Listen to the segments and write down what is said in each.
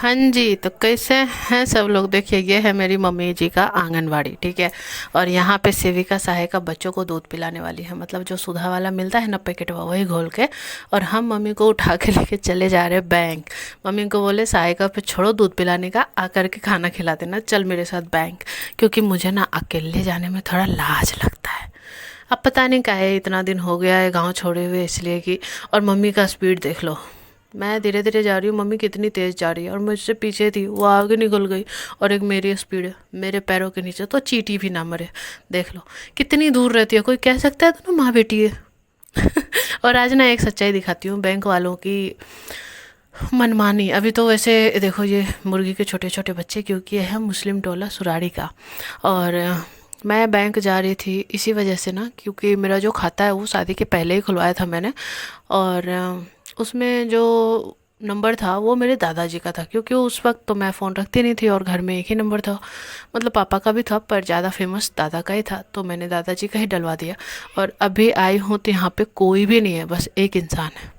हाँ जी, तो कैसे हैं सब लोग। देखिए, ये है मेरी मम्मी जी का आंगनवाड़ी, ठीक है। और यहाँ पे सेविका सहायिका बच्चों को दूध पिलाने वाली है, मतलब जो सुधा वाला मिलता है ना पैकेट, वही घोल के। और हम मम्मी को उठा के लेके चले जा रहे हैं बैंक। मम्मी को बोले सहायिका पे छोड़ो दूध पिलाने का, आकर के खाना खिला देना, चल मेरे साथ बैंक। क्योंकि मुझे ना अकेले जाने में थोड़ा लाज लगता है। अब पता नहीं काहे इतना दिन हो गया है गाँव छोड़े हुए, इसलिए कि। और मम्मी का स्पीड देख लो, मैं धीरे धीरे जा रही हूँ, मम्मी कितनी तेज़ जा रही है, और मुझसे पीछे थी वो आगे निकल गई। और एक मेरी स्पीड है, मेरे पैरों के नीचे तो चींटी भी ना मरे। देख लो कितनी दूर रहती है, कोई कह सकता है दोनों माँ बेटी है। और आज ना एक सच्चाई दिखाती हूँ बैंक वालों की मनमानी। अभी तो वैसे देखो, ये मुर्गी के छोटे छोटे बच्चे, क्योंकि यह है मुस्लिम टोला सुराड़ी का। और मैं बैंक जा रही थी इसी वजह से ना, क्योंकि मेरा जो खाता है वो शादी के पहले ही खुलवाया था मैंने। और उसमें जो नंबर था वो मेरे दादाजी का था, क्योंकि उस वक्त तो मैं फ़ोन रखती नहीं थी और घर में एक ही नंबर था। मतलब पापा का भी था पर ज़्यादा फेमस दादा का ही था, तो मैंने दादाजी का ही डलवा दिया। और अभी आई हूँ तो यहाँ पे कोई भी नहीं है, बस एक इंसान है।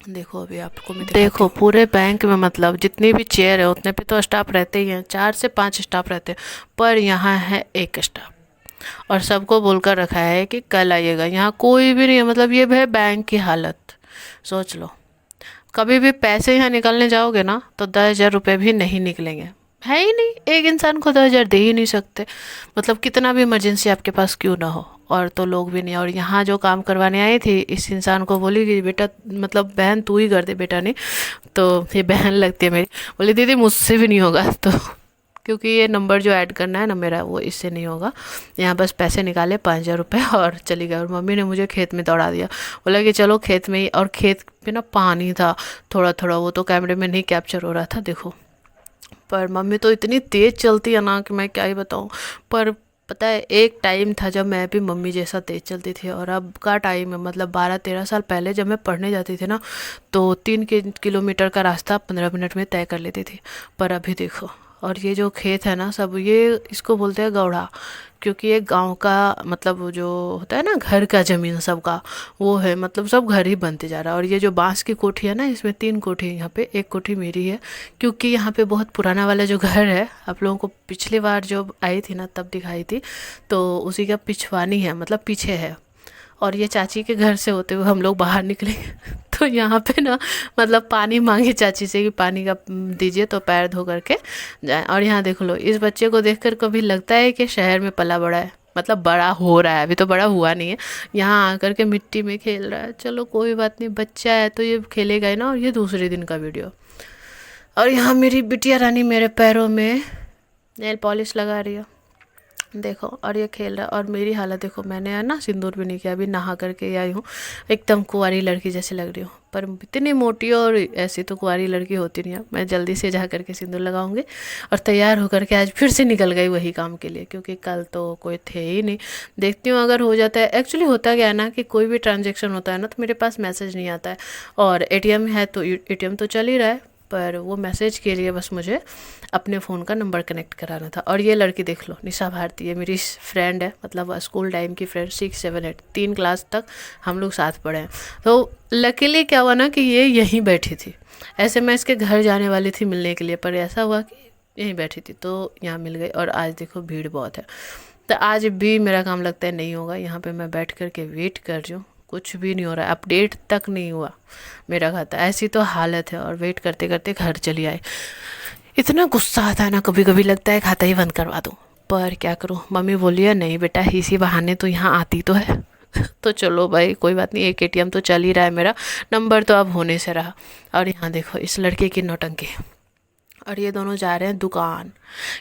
देखो अभी आपको मैं देखो पूरे बैंक में, मतलब जितनी भी चेयर है उतने पे तो स्टाफ रहते ही हैं, 4 से 5 स्टाफ रहते हैं। पर यहाँ है एक स्टाफ। और सबको बोलकर रखा है कि कल आइएगा, यहाँ कोई भी नहीं है। मतलब ये है बैंक की हालत, सोच लो। कभी भी पैसे यहाँ निकालने जाओगे ना तो 10,000 रुपये भी नहीं निकलेंगे। है ही नहीं, एक इंसान को 10,000 दे ही नहीं सकते। मतलब कितना भी इमरजेंसी आपके पास क्यों ना हो। और तो लोग भी नहीं। और यहाँ जो काम करवाने आई थी, इस इंसान को बोली कि बेटा, मतलब बहन तू ही कर दे बेटा, नहीं तो ये बहन लगती है मेरी। बोली दीदी मुझसे भी नहीं होगा। तो क्योंकि ये नंबर जो ऐड करना है ना मेरा, वो इससे नहीं होगा। यहाँ बस पैसे निकाले 5,000 रुपये और चली गई। और मम्मी ने मुझे खेत में दौड़ा दिया, बोला कि चलो खेत में ही। और खेत पे ना पानी था थोड़ा थोड़ा, वो तो कैमरे में नहीं कैप्चर हो रहा था, देखो। पर मम्मी तो इतनी तेज़ चलती है ना कि मैं क्या ही बताऊँ। पर पता है, एक टाइम था जब मैं भी मम्मी जैसा तेज़ चलती थी, और अब का टाइम है, मतलब 12-13 साल पहले जब मैं पढ़ने जाती थी ना, तो 3 किलोमीटर का रास्ता 15 मिनट में तय कर लेती थी। पर अभी देखो। और ये जो खेत है ना सब, ये इसको बोलते हैं गौड़ा। क्योंकि ये गांव का, मतलब वो जो होता है ना घर का ज़मीन सबका, वो है। मतलब सब घर ही बनते जा रहा है। और ये जो बांस की कोठी है ना, इसमें 3 कोठी है, यहाँ पे एक कोठी मेरी है। क्योंकि यहाँ पे बहुत पुराना वाला जो घर है, आप लोगों को पिछली बार जब आई थी ना तब दिखाई थी, तो उसी का पिछवानी है, मतलब पीछे है। और ये चाची के घर से होते हुए हम लोग बाहर निकले। तो यहाँ पे ना, मतलब पानी मांगे चाची से कि पानी का दीजिए, तो पैर धो करके जाए। और यहाँ देख लो, इस बच्चे को देखकर कभी लगता है कि शहर में पला बड़ा है। मतलब बड़ा हो रहा है, अभी तो बड़ा हुआ नहीं है। यहाँ आकर के मिट्टी में खेल रहा है। चलो कोई बात नहीं, बच्चा है तो ये खेलेगा ही ना। और ये दूसरे दिन का वीडियो। और यहाँ मेरी बिटिया रानी मेरे पैरों में नेल पॉलिश लगा रही है, देखो। और ये खेल रहा है। और मेरी हालत देखो, मैंने है ना सिंदूर भी नहीं किया, अभी नहा करके आई हूँ। एकदम कुंवारी लड़की जैसे लग रही हूँ, पर इतनी मोटी और ऐसी तो कुंवारी लड़की होती नहीं है। मैं जल्दी से जा करके सिंदूर लगाऊंगी और तैयार होकर के आज फिर से निकल गई वही काम के लिए, क्योंकि कल तो कोई थे ही नहीं। देखती हूँ अगर हो जाता है। एक्चुअली होता क्या है ना, कि कोई भी ट्रांजेक्शन होता है ना तो मेरे पास मैसेज नहीं आता है। और एटीएम है तो एटीएम तो चल ही रहा है, पर वो मैसेज के लिए बस मुझे अपने फ़ोन का नंबर कनेक्ट कराना था। और ये लड़की देख लो, निशा भारती, ये मेरी फ्रेंड है, मतलब स्कूल टाइम की फ्रेंड, 6, 7, 8 3 क्लास तक हम लोग साथ पढ़े हैं। तो लकीली क्या हुआ ना कि ये यहीं बैठी थी। ऐसे मैं इसके घर जाने वाली थी मिलने के लिए, पर ऐसा हुआ कि यहीं बैठी थी तो यहाँ मिल गई। और आज देखो भीड़ बहुत है, तो आज भी मेरा काम लगता है नहीं होगा। यहाँ पे मैं बैठ कर के वेट कर रही हूँ, कुछ भी नहीं हो रहा है, अपडेट तक नहीं हुआ मेरा खाता। ऐसी तो हालत है। और वेट करते करते घर चली आई। इतना गुस्सा आता है ना, कभी कभी लगता है खाता ही बंद करवा दूँ। पर क्या करूँ, मम्मी बोली है नहीं बेटा, इसी बहाने तो यहाँ आती तो है। तो चलो भाई कोई बात नहीं, एक एटीएम तो चल ही रहा है मेरा, नंबर तो अब होने से रहा। और यहाँ देखो इस लड़के की नौटंकी। और ये दोनों जा रहे हैं दुकान,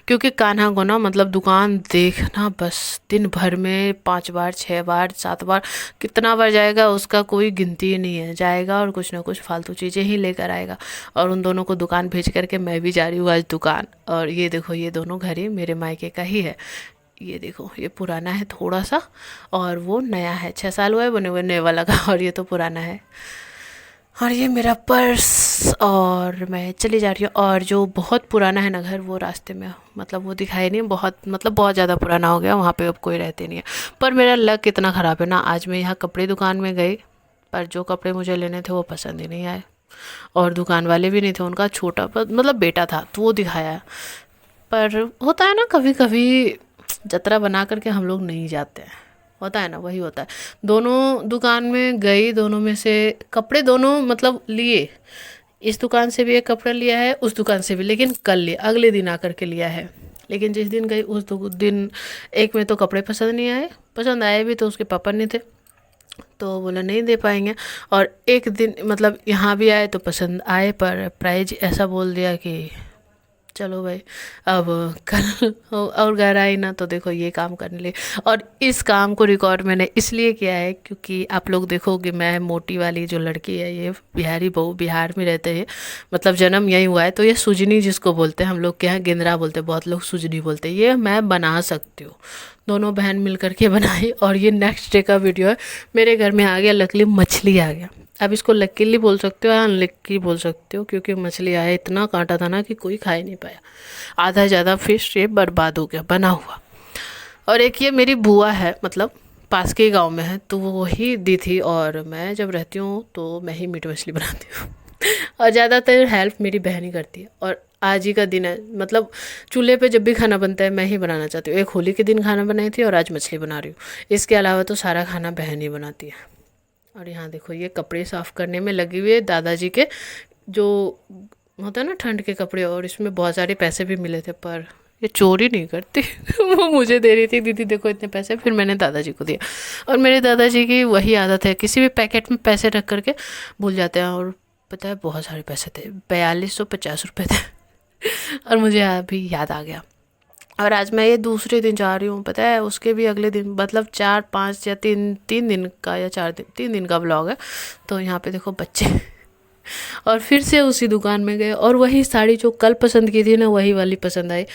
क्योंकि कान्हा को ना, मतलब दुकान देखना बस दिन भर में 5 बार 6 बार 7 बार, कितना बार जाएगा उसका कोई गिनती ही नहीं है। जाएगा और कुछ ना कुछ फालतू चीज़ें ही लेकर आएगा। और उन दोनों को दुकान भेज करके मैं भी जा रही हूँ आज दुकान। और ये देखो, ये दोनों घर ही मेरे मायके का ही है। ये देखो, ये पुराना है थोड़ा सा, और वो नया है, 6 साल हुआ है बने हुए नए वाला का, और ये तो पुराना है। और ये मेरा पर्स, और मैं चली जा रही हूँ। और जो बहुत पुराना है ना घर, वो रास्ते में, मतलब वो दिखाई नहीं, बहुत मतलब बहुत ज़्यादा पुराना हो गया, वहाँ पे अब कोई रहते नहीं है। पर मेरा लक इतना ख़राब है ना, आज मैं यहाँ कपड़े दुकान में गई, पर जो कपड़े मुझे लेने थे वो पसंद ही नहीं आए। और दुकान वाले भी नहीं थे, उनका छोटा मतलब बेटा था तो वो दिखाया। पर होता है ना कभी कभी जतरा बना करके हम लोग नहीं जाते हैं, होता है ना, वही होता है। दोनों दुकान में गई, दोनों में से कपड़े दोनों मतलब लिए, इस दुकान से भी एक कपड़ा लिया है, उस दुकान से भी, लेकिन कल लिया, अगले दिन आकर के लिया है। लेकिन जिस दिन गई उस दिन एक में तो कपड़े पसंद नहीं आए, पसंद आए भी तो उसके पापा नहीं थे, तो बोला नहीं दे पाएंगे। और एक दिन मतलब यहाँ भी आए तो पसंद आए, पर प्राइज ऐसा बोल दिया कि चलो भाई अब कल और घर आई ना तो देखो ये काम करने लगे। और इस काम को रिकॉर्ड मैंने इसलिए किया है क्योंकि आप लोग देखोगे, मैं मोटी वाली जो लड़की है ये बिहारी बहू, बिहार में रहते हैं, मतलब जन्म यही हुआ है, तो ये सुजनी जिसको बोलते हैं, हम लोग के यहाँ गेंदरा बोलते हैं, बहुत लोग सुजनी बोलते हैं, ये मैं बना सकती हूँ। दोनों बहन मिल करके बनाई और ये नेक्स्ट डे का वीडियो है। मेरे घर में आ गया, लकली मछली आ गया। अब इसको लकीली बोल सकते हो या अनलक्की बोल सकते हो, क्योंकि मछली आया इतना कांटा था ना कि कोई खा ही नहीं पाया। आधा ज़्यादा फिश ये बर्बाद हो गया बना हुआ। और एक ये मेरी बुआ है, मतलब पास के गांव में है, तो वो वही दी थी। और मैं जब रहती हूँ तो मैं ही मीट मछली बनाती हूँ और ज़्यादातर हेल्प मेरी बहन ही करती है। और आज ही का दिन है, मतलब चूल्हे पे जब भी खाना बनता है मैं ही बनाना चाहती हूँ। एक होली के दिन खाना बनाई थी और आज मछली बना रही हूँ। इसके अलावा तो सारा खाना बहन ही बनाती है। और यहाँ देखो ये कपड़े साफ़ करने में लगी हुई है, दादाजी के जो होता है ना ठंड के कपड़े, और इसमें बहुत सारे पैसे भी मिले थे, पर ये चोरी नहीं करती वो मुझे दे रही थी, दीदी देखो इतने पैसे, फिर मैंने दादाजी को दिया। और मेरे दादाजी की वही आदत है, किसी भी पैकेट में पैसे रख करके भूल जाते हैं। और पता है बहुत सारे पैसे थे, 4250 रुपये थे और मुझे अभी याद आ गया। और आज मैं ये दूसरे दिन जा रही हूँ, पता है उसके भी अगले दिन, मतलब 4-5 या 3 दिन का या 4 दिन 3 दिन का ब्लॉग है। तो यहाँ पे देखो बच्चे और फिर से उसी दुकान में गए और वही साड़ी जो कल पसंद की थी ना, वही वाली पसंद आई,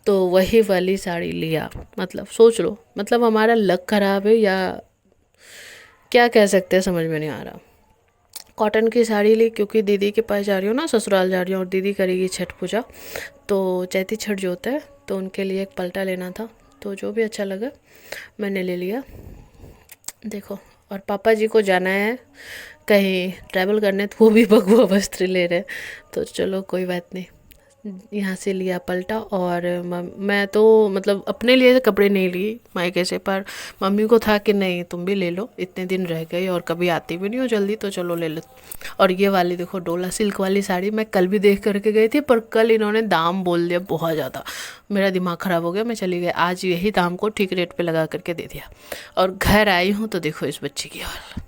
तो वही वाली साड़ी लिया। मतलब सोच लो, मतलब हमारा लक खराब है या क्या कह सकते हैं, समझ में नहीं आ रहा। कॉटन की साड़ी ली क्योंकि दीदी के पास जा रही हूँ ना, ससुराल जा रही हूँ, और दीदी करेगी छठ पूजा, तो चैती छठ जो होता है, तो उनके लिए एक पल्टा लेना था, तो जो भी अच्छा लगा मैंने ले लिया। देखो, और पापा जी को जाना है कहीं ट्रैवल करने, तो वो भी भगवा वस्त्र ले रहे हैं, तो चलो कोई बात नहीं। यहाँ से लिया पल्टा। और मैं तो मतलब अपने लिए कपड़े नहीं ली मायके से, पर मम्मी को था कि नहीं तुम भी ले लो, इतने दिन रह गए और कभी आती भी नहीं हो जल्दी, तो चलो ले लो। और ये वाली देखो डोला सिल्क वाली साड़ी मैं कल भी देख करके गई थी, पर कल इन्होंने दाम बोल दिया बहुत ज़्यादा, मेरा दिमाग ख़राब हो गया, मैं चली गई। आज यही दाम को ठीक रेट पर लगा करके दे दिया। और घर आई हूँ तो देखो इस बच्ची की हाल,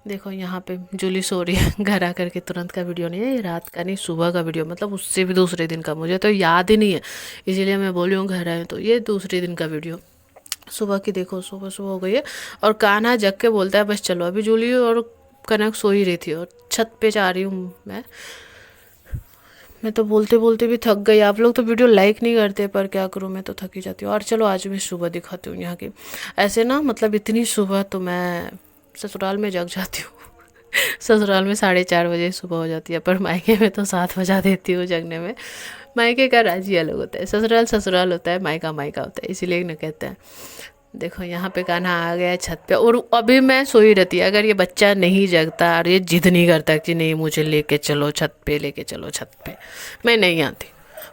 देखो यहाँ पे जूली सो रही है। घर आकर के तुरंत का वीडियो नहीं है, ये रात का नहीं सुबह का वीडियो, मतलब उससे भी दूसरे दिन का, मुझे तो याद ही नहीं है, इसीलिए मैं बोली हूँ घर आए, तो ये दूसरे दिन का वीडियो सुबह की। देखो सुबह सुबह हो गई है और कान्हा जग के बोलता है बस चलो। अभी जूली और कनक सो ही रही थी और छत पे जा रही हूँ मैं तो बोलते बोलते भी थक गई। आप लोग तो वीडियो लाइक नहीं करते, पर क्या करूँ, मैं तो थक ही जाती हूँ। और चलो आज मैं सुबह दिखाती हूँ यहाँ की। ऐसे ना मतलब इतनी सुबह तो मैं ससुराल में जग जाती हूँ ससुराल में 4:30 बजे सुबह हो जाती है, पर मायके में तो 7 बजा देती हूँ जगने में। मायके का राज ही अलग होता है, ससुराल ससुराल होता है, मायका मायका होता है, इसीलिए न कहते हैं। देखो यहाँ पे कान्हा आ गया है छत पे, और अभी मैं सोई रहती है अगर ये बच्चा नहीं जगता और ये जिद नहीं करता कि नहीं मुझे लेके चलो छत पे, लेके चलो छत पे, मैं नहीं आती।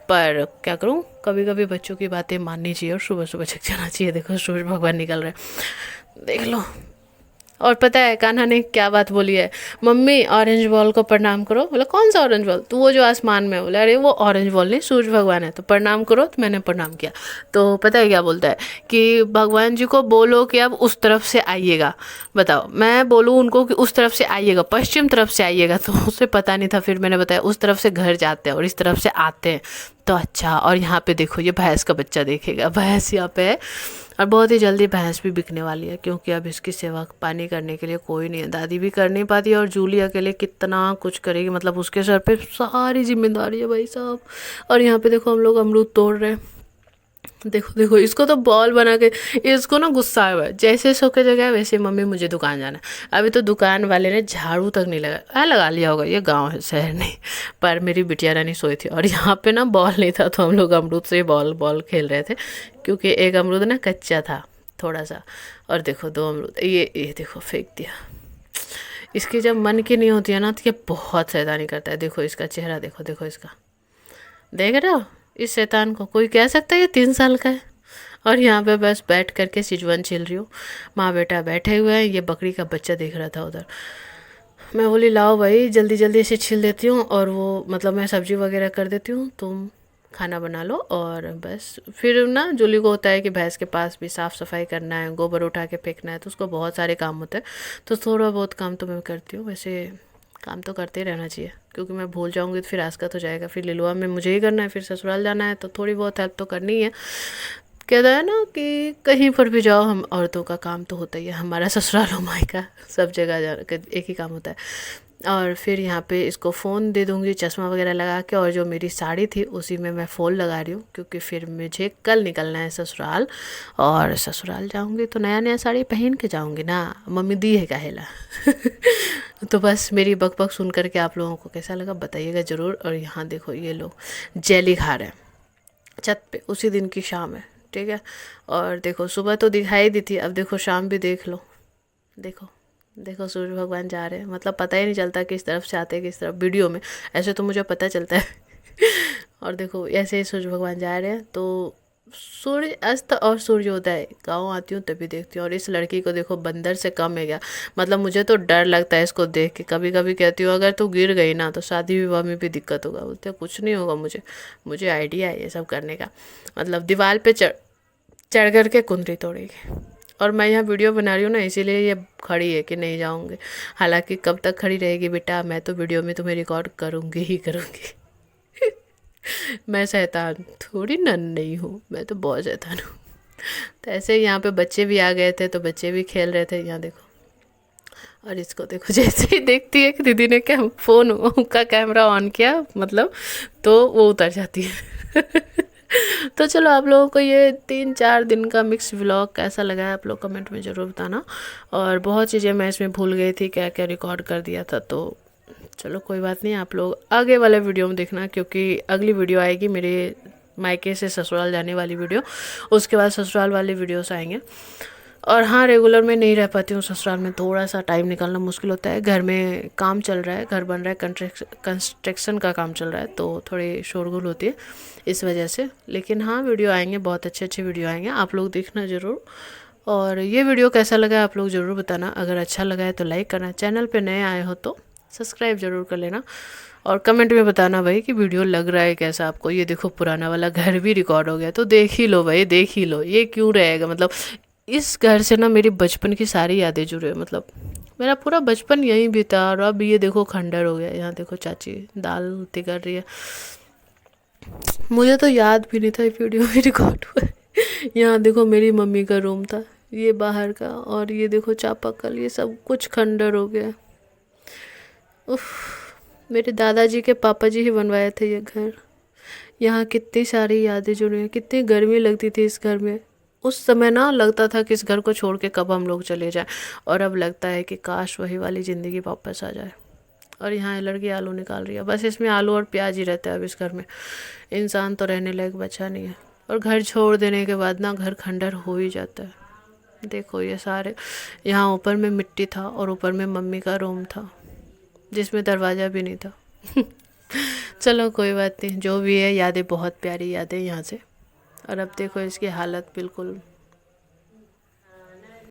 पर क्या करूँ, कभी कभी बच्चों की बातें माननी चाहिए और सुबह सुबह जग जाना चाहिए। देखो सूरज भगवान निकल रहे हैं, देख लो। और पता है कान्हा ने क्या बात बोली है, मम्मी ऑरेंज बॉल को प्रणाम करो। बोला कौन सा ऑरेंज बॉल, तो वो जो आसमान में। बोला अरे वो ऑरेंज बॉल नहीं, सूरज भगवान है, तो प्रणाम करो। तो मैंने प्रणाम किया। तो पता है क्या बोलता है कि भगवान जी को बोलो कि अब उस तरफ से आइएगा। बताओ, मैं बोलूँ उनको कि उस तरफ से आइएगा, पश्चिम तरफ से आइएगा, तो उसे पता नहीं था। फिर मैंने बताया उस तरफ से घर जाते हैं और इस तरफ से आते हैं, तो अच्छा। और यहाँ पे देखो ये भैंस का बच्चा देखेगा, भैंस यहाँ पे है, और बहुत ही जल्दी भैंस भी बिकने वाली है, क्योंकि अब इसकी सेवा पानी करने के लिए कोई नहीं है। दादी भी कर नहीं पाती और जूली अकेले कितना कुछ करेगी, मतलब उसके सर पे सारी जिम्मेदारी है भाई साहब। और यहाँ पे देखो हम लोग अमरूद तोड़ रहे हैं। देखो देखो इसको तो बॉल बना के, इसको ना गुस्सा आया हुआ है, जैसे सो के जगह वैसे मम्मी मुझे दुकान जाना है। अभी तो दुकान वाले ने झाड़ू तक नहीं लगा लिया होगा, ये गांव है शहर नहीं। पर मेरी बिटिया रानी सोई थी और यहाँ पे ना बॉल नहीं था, तो हम लोग अमरूद से बॉल खेल रहे थे, क्योंकि एक अमरूद ना कच्चा था थोड़ा सा। और देखो 2 अमरूद, ये देखो फेंक दिया। इसकी जब मन की नहीं होती है ना तो ये बहुत शैतानी करता है। देखो इसका चेहरा, देखो देखो इसका, देख रहे हो? इस शैतान को कोई कह सकता है ये 3 साल का है। और यहाँ पे बस बैठ करके सिजवन छिल रही हूँ। माँ बेटा बैठे हुए हैं, ये बकरी का बच्चा देख रहा था उधर। मैं बोली लाओ भाई जल्दी जल्दी से छिल देती हूँ, और वो मतलब मैं सब्जी वगैरह कर देती हूँ, तुम खाना बना लो। और बस फिर ना जूली को होता है कि भैंस के पास भी साफ़ सफाई करना है, गोबर उठा के फेंकना है, तो उसको बहुत सारे काम होते हैं। तो थोड़ा बहुत काम तो मैं करती हूँ। वैसे काम तो करते ही रहना चाहिए, क्योंकि मैं भूल जाऊँगी तो फिर आस्का तो जाएगा, फिर लिलुआ में मुझे ही करना है, फिर ससुराल जाना है, तो थोड़ी बहुत हेल्प तो करनी ही है। कहता है ना कि कहीं पर भी जाओ, हम औरतों का काम तो होता ही है, हमारा ससुराल हो मायका सब जगह जा एक ही काम होता है। और फिर यहाँ पे इसको फ़ोन दे दूँगी चश्मा वगैरह लगा के, और जो मेरी साड़ी थी उसी में मैं फ़ॉल लगा रही हूँ, क्योंकि फिर मुझे कल निकलना है ससुराल। और ससुराल जाऊँगी तो नया नया साड़ी पहन के जाऊँगी ना, मम्मी दी है काहेला। तो बस मेरी बक बक सुन करके आप लोगों को कैसा लगा बताइएगा ज़रूर। और यहाँ देखो ये लोग जेली खा रहे हैं छत पे, उसी दिन की शाम है, ठीक है। और देखो सुबह तो दिखाई दी थी, अब देखो शाम भी देख लो, देखो देखो सूर्य भगवान जा रहे हैं, मतलब पता ही नहीं चलता किस तरफ से आते हैं किस तरफ वीडियो में, ऐसे तो मुझे पता चलता है। और देखो ऐसे ही सूर्य भगवान जा रहे हैं, तो सूर्य अस्त और सूर्योदय गाँव आती हूँ तभी देखती हूँ। और इस लड़की को देखो बंदर से कम है क्या, मतलब मुझे तो डर लगता है इसको देख के। कभी कभी कहती हूँ अगर तू गिर गई ना तो शादी विवाह में भी दिक्कत होगा। बोलते कुछ नहीं होगा, मुझे आइडिया है ये सब करने का। मतलब दीवार पे चढ़ चढ़ करके कुंदरी तोड़ेगी। और मैं यहाँ वीडियो बना रही हूँ ना, इसीलिए ये खड़ी है कि नहीं जाऊँगी। हालांकि कब तक खड़ी रहेगी बेटा, मैं तो वीडियो में तुम्हें रिकॉर्ड करूँगी ही करूँगी। मैं शैतान थोड़ी नन नहीं हूँ, मैं तो बहुत शैतान हूँ। तो ऐसे ही यहाँ पे बच्चे भी आ गए थे, तो बच्चे भी खेल रहे थे, यहाँ देखो। और इसको देखो जैसे ही देखती है कि दीदी ने क्या फ़ोन का कैमरा ऑन किया, मतलब तो वो उतर जाती है। तो चलो आप लोगों को ये 3-4 दिन का मिक्स व्लॉग कैसा लगा है आप लोग कमेंट में ज़रूर बताना। और बहुत चीज़ें मैं इसमें भूल गई थी, क्या क्या रिकॉर्ड कर दिया था, तो चलो कोई बात नहीं, आप लोग आगे वाले वीडियो में देखना, क्योंकि अगली वीडियो आएगी मेरे मायके से ससुराल जाने वाली वीडियो, उसके बाद ससुराल वाले वीडियोस आएंगे। और हाँ रेगुलर में नहीं रह पाती हूँ ससुराल में, थोड़ा सा टाइम निकालना मुश्किल होता है, घर में काम चल रहा है, घर बन रहा है, कंस्ट्रक्शन का काम चल रहा है, तो थोड़ी शोरगुल होती है इस वजह से। लेकिन हाँ वीडियो आएंगे, बहुत अच्छे अच्छे वीडियो आएंगे, आप लोग देखना ज़रूर। और ये वीडियो कैसा लगा आप लोग ज़रूर बताना, अगर अच्छा लगा है तो लाइक करना, चैनल पे नए आए हो तो सब्सक्राइब ज़रूर कर लेना। और कमेंट में बताना भाई कि वीडियो लग रहा है कैसा आपको। ये देखो पुराना वाला घर भी रिकॉर्ड हो गया, तो देख ही लो भाई, देख ही लो, ये क्यों रहेगा। मतलब इस घर से ना मेरी बचपन की सारी यादें जुड़े हैं, मतलब मेरा पूरा बचपन यहीं बीता। और अब ये देखो खंडर हो गया। यहाँ देखो चाची दाल होती कर रही है, मुझे तो याद भी नहीं था ये वीडियो में रिकॉर्ड हुआ है। यहाँ देखो मेरी मम्मी का रूम था ये बाहर का, और ये देखो चापाकल, ये सब कुछ खंडर हो गया। उफ, मेरे दादाजी के पापा जी ही बनवाए थे ये घर। यहाँ कितनी सारी यादें जुड़ी हैं, कितनी गर्मी लगती थी इस घर में। उस समय ना लगता था कि इस घर को छोड़ के कब हम लोग चले जाएं, और अब लगता है कि काश वही वाली ज़िंदगी वापस आ जाए। और यहाँ ये लड़की आलू निकाल रही है, बस इसमें आलू और प्याज ही रहता है अब इस घर में, इंसान तो रहने लायक बचा नहीं है। और घर छोड़ देने के बाद ना घर खंडर हो ही जाता है। देखो ये सारे, यहाँ ऊपर में मिट्टी था और ऊपर में मम्मी का रूम था जिसमें दरवाज़ा भी नहीं था। चलो कोई बात नहीं, जो भी है यादें, बहुत प्यारी यादें यहाँ से। और अब देखो इसकी हालत बिल्कुल